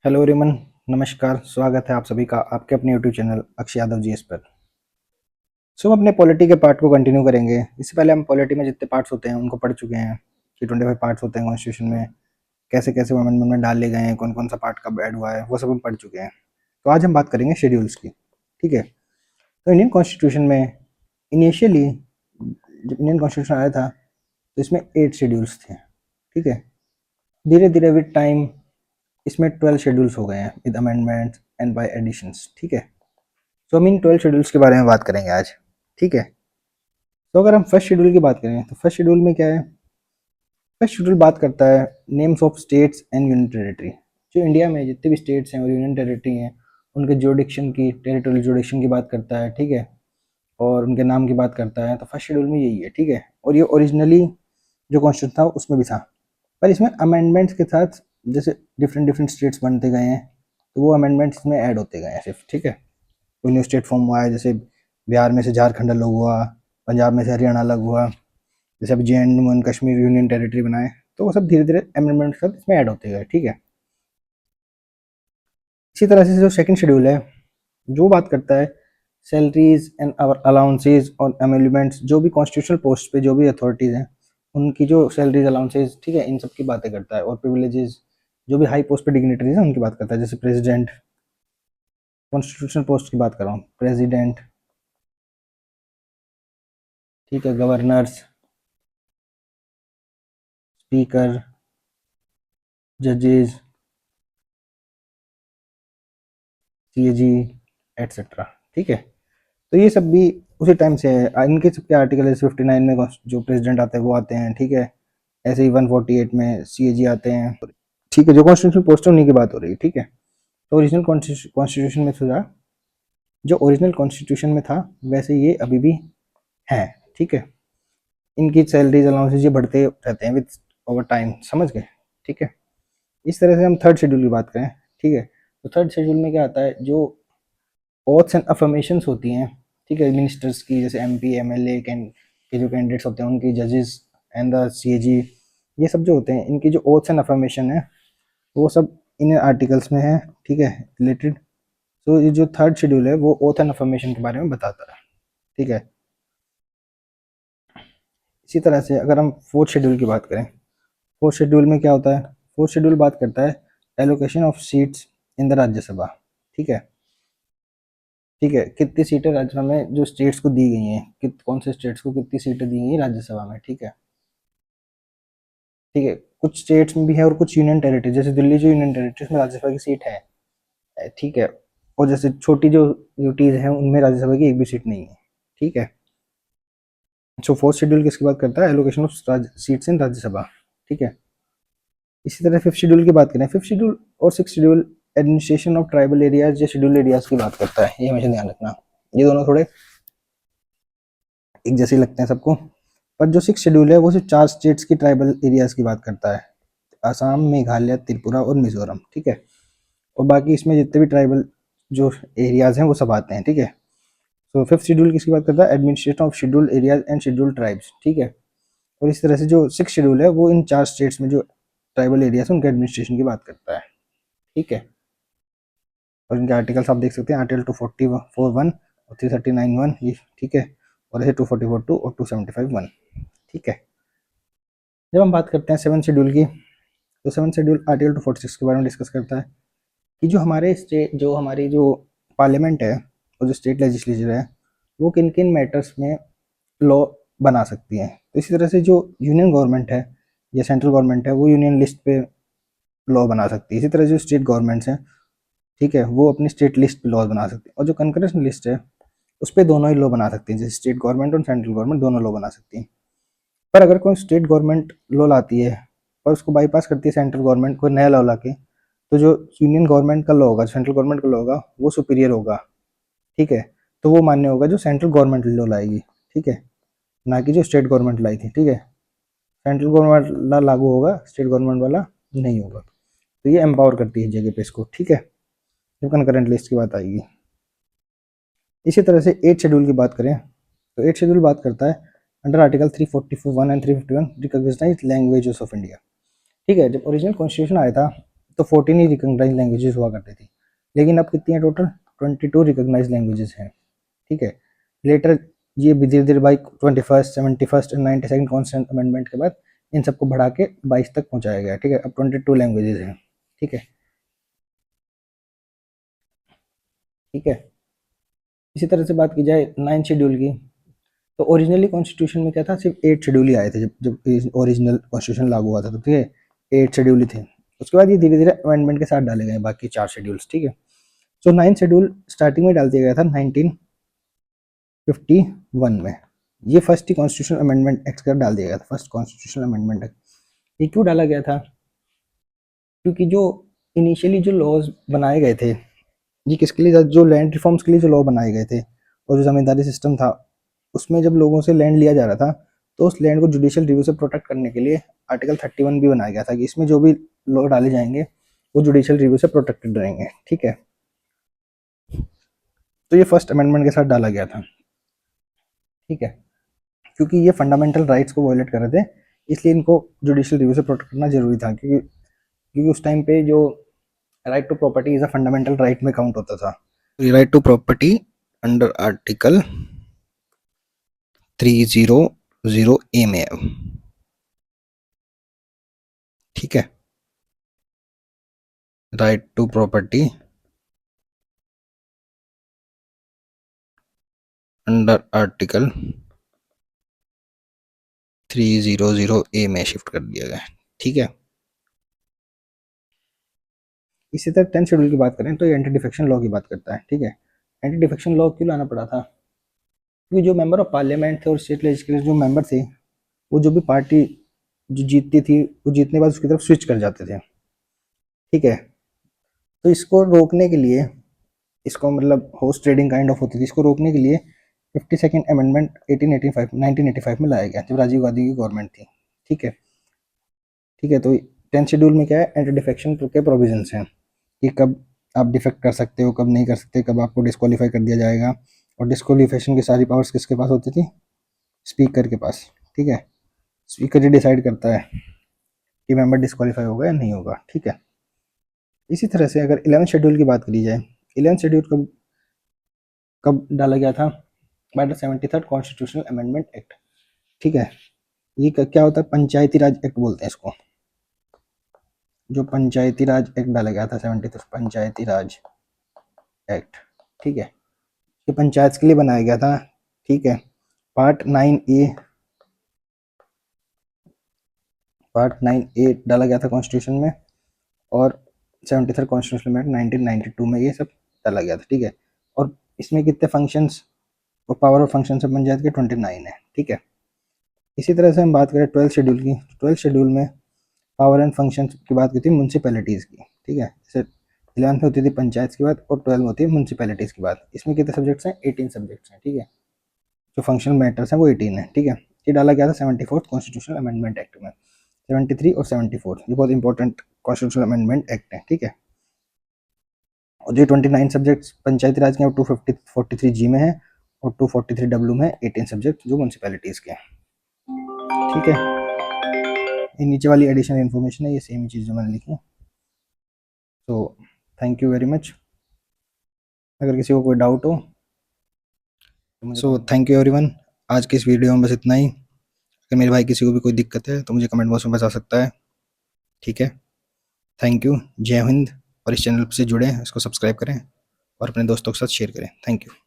Hello रिमन। नमस्कार, स्वागत है आप सभी का आपके अपने YouTube channel Akshay Yadav G S पर। हम अपने पॉलिटी के पार्ट को कंटिन्यू करेंगे। इससे पहले हम पॉलिटी में जितने पार्ट्स होते हैं उनको पढ़ चुके हैं कि 25 पार्ट्स होते हैं कॉन्स्टिट्यूशन में, कैसे कैसे अमेंडमेंट में डाले गए हैं, कौन कौन सा पार्ट कब ऐड हुआ है, वो सब हम पढ़ चुके हैं। तो आज हम बात करेंगे शेड्यूल्स की। ठीक है, तो इंडियन कॉन्स्टिट्यूशन में इनिशियली जब इंडियन कॉन्स्टिट्यूशन आया था तो इसमें 8 शेड्यूल्स थे। ठीक है, धीरे धीरे विद टाइम इसमें 12 शेड्यूल्स हो गए हैं with amendments and by additions. ठीक है, तो हम इन 12 शेड्यूल्स के बारे में बात करेंगे आज। ठीक है, तो अगर हम फर्स्ट शेड्यूल की बात करें तो फर्स्ट शेड्यूल में क्या है? फर्स्ट शेड्यूल बात करता है names of states and union territory. जो इंडिया में जितने भी स्टेट्स हैं और यूनियन टेरिटरी हैं उनके जुडिक्शन की, टेरिटोरियल जुडिक्शन की बात करता है। ठीक है, और उनके नाम की बात करता है। तो फर्स्ट शेड्यूल में यही है। ठीक है, और ये ओरिजिनली जो कॉन्स्टिट्यूशन था उसमें भी था, पर इसमें अमेंडमेंट्स के साथ जैसे डिफरेंट डिफरेंट स्टेट्स बनते गए हैं तो वो अमेंडमेंट्स में ऐड होते गए हैं सिर्फ। ठीक है, कोई न्यू स्टेट फॉर्म हुआ है, जैसे बिहार में से झारखंड अलग हुआ, पंजाब में से हरियाणा अलग हुआ, जैसे अभी JNU and Kashmir union territory बनाए, तो वो सब धीरे धीरे अमेंडमेंट के साथ इसमें ऐड होते गए। ठीक है, इसी तरह से जो सेकंड शेड्यूल है जो बात करता है सैलरीज एंड अलाउंसेज और एमेंडमेंट्स, जो भी कॉन्स्टिट्यूशनल पोस्ट पे जो भी अथॉरिटीज़ हैं उनकी जो सैलरीज अलाउंसेज, ठीक है, इन सब की बातें करता है। और प्रिविलेजेस, जो भी हाई पोस्ट पे डिग्निटरीज हैं उनकी बात करता है, जैसे प्रेसिडेंट, कॉन्स्टिट्यूशनल पोस्ट की बात कर रहा हूँ, प्रेसिडेंट, ठीक है, गवर्नर्स, स्पीकर, जजेस, CAG एटसेट्रा। ठीक है, तो ये सब भी उसी टाइम से है। इनके सबके आर्टिकल 59 में जो प्रेसिडेंट आते हैं वो आते हैं। ठीक है, ऐसे ही 148 में CAG आते हैं। ठीक है, जो कॉन्स्टिट्यूशनल पोस्ट है उन्हीं की बात हो रही है। ठीक है, तो ओरिजिनल कॉन्स्टिट्यूशन में था, जो ओरिजिनल कॉन्स्टिट्यूशन में था वैसे ये अभी भी है। ठीक है, इनकी सैलरीज अलाउंसेज ये बढ़ते रहते हैं विद ओवर टाइम, समझ गए? ठीक है, इस तरह से हम थर्ड शेड्यूल की बात करें। ठीक है, तो थर्ड शेड्यूल में क्या आता है, जो ओथ्स एंड अफर्मेशंस होती हैं, ठीक है, मिनिस्टर्स की, जैसे MP MLA के जो कैंडिडेट्स होते हैं उनकी, जजेस एंड द CAG, ये सब जो होते हैं इनकी जो ओथ्स एंड अफर्मेशन है वो सब इन आर्टिकल्स में है। ठीक है, रिलेटेड। तो ये जो थर्ड शेड्यूल है वो ओथ एंड अफर्मेशन के बारे में बताता है। ठीक है, इसी तरह से अगर हम फोर्थ शेड्यूल की बात करें, फोर्थ शेड्यूल में क्या होता है? फोर्थ शेड्यूल बात करता है allocation of seats in the Rajya Sabha. ठीक है, ठीक है, कितनी सीटें राज्यसभा में जो स्टेट्स को दी गई हैं, कौन से स्टेट्स को कितनी सीटें दी गई हैं राज्यसभा में। ठीक है, ठीक है, कुछ स्टेट्स में भी है और कुछ यूनियन टेरिटरी, जैसे दिल्ली जो यूनियन टेरिटरी में राज्यसभा की सीट है। ठीक है, और जैसे छोटी जो यूटीज हैं उनमें राज्यसभा की एक भी सीट नहीं है। ठीक है, सो फोर्थ शेड्यूल किसकी बात करता है? Allocation of seats in Rajya Sabha. ठीक है, इसी तरह फिफ्थ शेड्यूल की बात करें, फिफ्थ शेड्यूल और six schedule administration of tribal areas या शेड्यूल एरियाज की बात करता है। ये हमेशा ध्यान रखना, ये दोनों थोड़े एक जैसे ही लगते हैं सबको, पर जो सिक्स शेड्यूल है वो सिर्फ 4 स्टेट्स की ट्राइबल एरियाज की बात करता है, असम, मेघालय, त्रिपुरा और मिजोरम। ठीक है, और बाकी इसमें जितने भी ट्राइबल जो एरियाज हैं वो सब आते हैं। ठीक है, तो फिफ्थ शेड्यूल किसकी बात करता है? Administration of schedule areas and schedule tribes. ठीक है, और इस तरह से जो सिक्स शेड्यूल है वो इन 4 स्टेट्स में जो ट्राइबल एरियाज हैं उनके एडमिनिस्ट्रेशन की बात करता है। ठीक है, और इनके आर्टिकल्स आप देख सकते हैं, आर्टिकल 244(1) और 339(1), ये। ठीक है, और ऐसे 244(2) और 275(1). ठीक है, जब हम बात करते हैं सेवन शेड्यूल की, तो सेवन शेड्यूल आर्टिकल 246 के बारे में डिस्कस करता है कि जो हमारे स्टेट, जो हमारी जो पार्लियामेंट है और जो स्टेट लेजिस्लेचर है वो किन किन मैटर्स में लॉ बना सकती है। तो इसी तरह से जो यूनियन गवर्नमेंट है या सेंट्रल गवर्नमेंट है वो यूनियन लिस्ट पे लॉ बना सकती है। इसी तरह जो स्टेट गवर्नमेंट्स हैं, ठीक है, वो अपनी स्टेट लिस्ट पे लॉ बना सकती है। और जो कंकरेंट लिस्ट है उस पर दोनों ही लॉ बना सकती हैं, जैसे स्टेट गवर्नमेंट और सेंट्रल गवर्नमेंट दोनों लॉ बना सकती हैं। पर अगर कोई स्टेट गवर्नमेंट लॉ लाती है और उसको बाईपास करती है सेंट्रल गवर्नमेंट, कोई नया लॉ ला के, तो जो यूनियन गवर्नमेंट का लॉ होगा, सेंट्रल गवर्नमेंट का लॉ होगा, वो सुपीरियर होगा। ठीक है, तो वो मान्य होगा जो सेंट्रल गवर्नमेंट लॉ लाएगी। ठीक है, ना कि जो स्टेट गवर्नमेंट लाई थी। ठीक है, सेंट्रल गवर्नमेंट वाला लागू होगा, स्टेट गवर्नमेंट वाला नहीं होगा। तो ये एम्पावर करती है जगह पे इसको। ठीक है, जब कंकरेंट लिस्ट की बात आएगी। इसी तरह से एट शेड्यूल की बात करें तो एट शेड्यूल बात करता है under article 341 and 351 recognised languages of India. ठीक है, जब ओरिजिनल कॉन्स्टिट्यूशन आया था तो 14 ही रिकॉग्नाइज लैंग्वेजेस हुआ करती थी, लेकिन अब कितनी है टोटल? 22 रिकॉग्नाइज लैंग्वेजेस हैं, ठीक है। लेटर ये धीरे धीरे by 21st 71st and 92nd constitution amendment के बाद इन सबको बढ़ा के 22 तक पहुंचाया गया, ठीक है। अब 22 लैंग्वेजेस हैं, ठीक है, ठीक है। इसी तरह से बात की जाए 9 शेड्यूल की, तो ओरिजिनली कॉन्स्टिट्यूशन में क्या था, सिर्फ 8 शेड्यूल ही आए थे, जब जब ओरिजिनल कॉन्स्टिट्यूशन लागू हुआ था तो, ठीक है, 8 शेड्यूल ही थे। उसके बाद ये धीरे धीरे अमेंडमेंट के साथ डाले गए बाकी 4 शेड्यूल्स, ठीक है। सो 9 शेड्यूल स्टार्टिंग में डाल दिया गया था 1951 में। ये फर्स्ट ही कॉन्स्टिट्यूशन अमेंडमेंट एक्ट कर डाल दिया गया था, फर्स्ट कॉन्स्टिट्यूशन अमेंडमेंट एक्ट। ये क्यों डाला गया था? क्योंकि जो इनिशियली जो लॉज बनाए गए थे, ये किसके लिए था? जो लैंड रिफॉर्म्स के लिए जो लॉ बनाए गए थे और जो जमींदारी सिस्टम था, उसमें जब लोगों से लैंड लिया जा रहा था, तो उस लैंड को जुडिशियल रिव्यू से प्रोटेक्ट करने के लिए आर्टिकल 31 भी बनाया गया था कि इसमें जो भी लॉ डाले जाएंगे वो जुडिशियल रिव्यू से प्रोटेक्टेड रहेंगे, ठीक है। तो ये फर्स्ट अमेंडमेंट के साथ डाला गया था, ठीक है, क्योंकि ये फंडामेंटल राइट्स को वायलेट कर रहे थे, इसलिए इनको जुडिशियल रिव्यू से प्रोटेक्ट करना जरूरी था, क्योंकि उस टाइम पे जो right to property is a fundamental right में काउंट होता था। Right to property under article 300 A में, ठीक है, right to property under article 300 A में शिफ्ट कर दिया गया, ठीक है। इसी तरह 10 शेड्यूल की बात करें तो ये एंटी डिफेक्शन लॉ की बात करता है, ठीक है। एंटी डिफेक्शन लॉ क्यों लाना पड़ा था? क्योंकि जो मेंबर ऑफ पार्लियामेंट थे और स्टेट लेजिस्लेचर जो मेंबर थे, वो जो भी पार्टी जो जीतती थी, वो जीतने के बाद उसकी तरफ स्विच कर जाते थे, ठीक है। तो इसको रोकने के लिए, इसको मतलब होस्ट ट्रेडिंग काइंड ऑफ होती थी, इसको रोकने के लिए 52nd अमेंडमेंट 1985 में लाया गया जब राजीव गांधी की गवर्नमेंट थी, ठीक है, ठीक है। तो 10 शेड्यूल में क्या है, एंटी डिफेक्शन के प्रोविजंस हैं कि कब आप डिफेक्ट कर सकते हो, कब नहीं कर सकते, कब आपको डिस्क्वालीफाई कर दिया जाएगा। और डिस्क्वालीफिकेशन की सारी पावर्स किसके पास होती थी? स्पीकर के पास, ठीक है। स्पीकर ही डिसाइड करता है कि मेंबर डिस्क्वालीफाई होगा या नहीं होगा, ठीक है। इसी तरह से अगर 11 शेड्यूल की बात करी जाए, 11 शेड्यूल कब कब डाला गया था? By the 73rd constitutional amendment act, ठीक है। ये क्या होता है? पंचायती राज एक्ट बोलते हैं इसको, जो पंचायती राज एक्ट डाला गया था 73 पंचायती राज एक्ट, ठीक है। ये पंचायत के लिए बनाया गया था, ठीक है। पार्ट 9A डाला गया था कॉन्स्टिट्यूशन में, और 73rd कॉन्स्टिट्यूशनल अमेंडमेंट 1992 में ये सब डाला गया था, ठीक है। और इसमें कितने फंक्शंस और पावर और फंक्शन से पंचायत के 29 है, ठीक है। इसी तरह से हम बात करें 12 शेड्यूल की, 12 शेड्यूल में पावर एंड फंक्शन की बात की थी म्यूनसिपैलिटीज़ की, ठीक है। जैसे 11 में होती थी पंचायत की बात और 12 में होती है म्यूनसिपैलिटीज़ की बात। इसमें कितने सब्जेक्ट्स हैं? 18 सब्जेक्ट्स हैं, ठीक है। जो फंक्शनल मैटर्स हैं वो 18 है, ठीक है। ये डाला गया था 74th कॉन्स्टिट्यूशनल अमेंडमेंट एक्ट में, 73 और 74, ये बहुत इंपॉर्टेंट कॉन्स्टिट्यूशनल अमेंडमेंट एक्ट है, ठीक है। और जो 29 सब्जेक्ट्स पंचायती राज के 243 जी में है और 243 डब्ल्यू में 18 सब्जेक्ट जो म्यूनसिपैलिटीज़ के हैं, ठीक है। ये नीचे वाली एडिशनल इन्फॉर्मेशन है, ये सेम ही चीज़ जो मैंने लिखी है। तो थैंक यू वेरी मच। अगर किसी को कोई डाउट हो तो मुझे सो थैंक यू एवरीवन। आज की इस वीडियो में बस इतना ही। अगर मेरे भाई किसी को भी कोई दिक्कत है तो मुझे कमेंट बॉक्स में बता सकता है, ठीक है। थैंक यू, जय हिंद। और इस चैनल से जुड़ें, इसको सब्सक्राइब करें और अपने दोस्तों के साथ शेयर करें। Thank you.